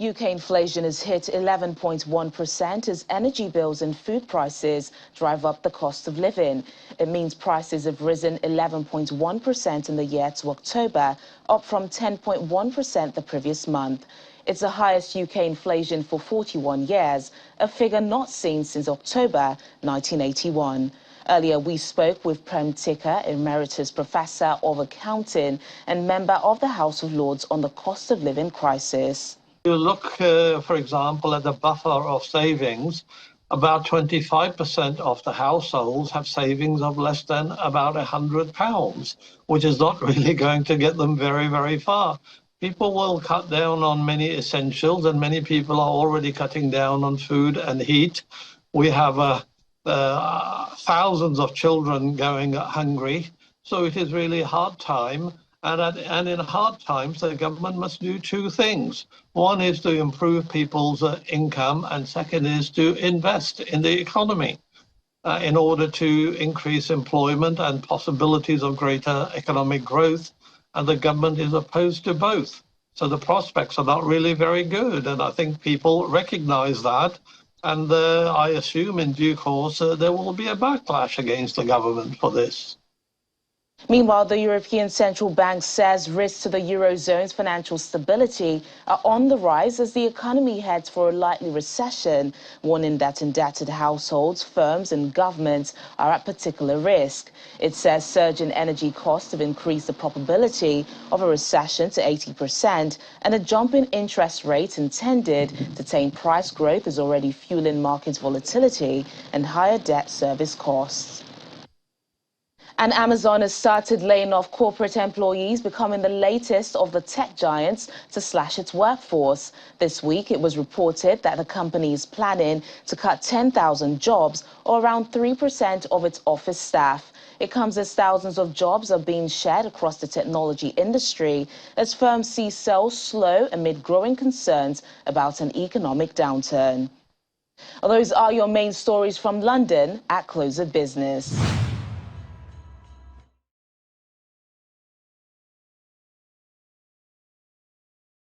UK inflation has hit 11.1% as energy bills and food prices drive up the cost of living. It means prices have risen 11.1% in the year to October, up from 10.1% the previous month. It's the highest UK inflation for 41 years, a figure not seen since October 1981. Earlier, we spoke with Prem Tikka, Emeritus Professor of Accounting and member of the House of Lords, on the cost of living crisis. You look, for example, at the buffer of savings, about 25% of the households have savings of less than about £100, which is not really going to get them very, very far. People will cut down on many essentials, and many people are already cutting down on food and heat. We have thousands of children going hungry, so it is really a hard time. And in hard times, the government must do two things. One is to improve people's income, and second is to invest in the economy in order to increase employment and possibilities of greater economic growth. And the government is opposed to both. So the prospects are not really very good. And I think people recognize that. And I assume in due course there will be a backlash against the government for this. Meanwhile, the European Central Bank says risks to the Eurozone's financial stability are on the rise as the economy heads for a likely recession, warning that indebted households, firms and governments are at particular risk. It says surging energy costs have increased the probability of a recession to 80%, and a jump in interest rates intended to tame price growth is already fueling market volatility and higher debt service costs. And Amazon has started laying off corporate employees, becoming the latest of the tech giants to slash its workforce. This week, it was reported that the company is planning to cut 10,000 jobs, or around 3% of its office staff. It comes as thousands of jobs are being shed across the technology industry as firms see sales slow amid growing concerns about an economic downturn. Those are your main stories from London at Close of Business.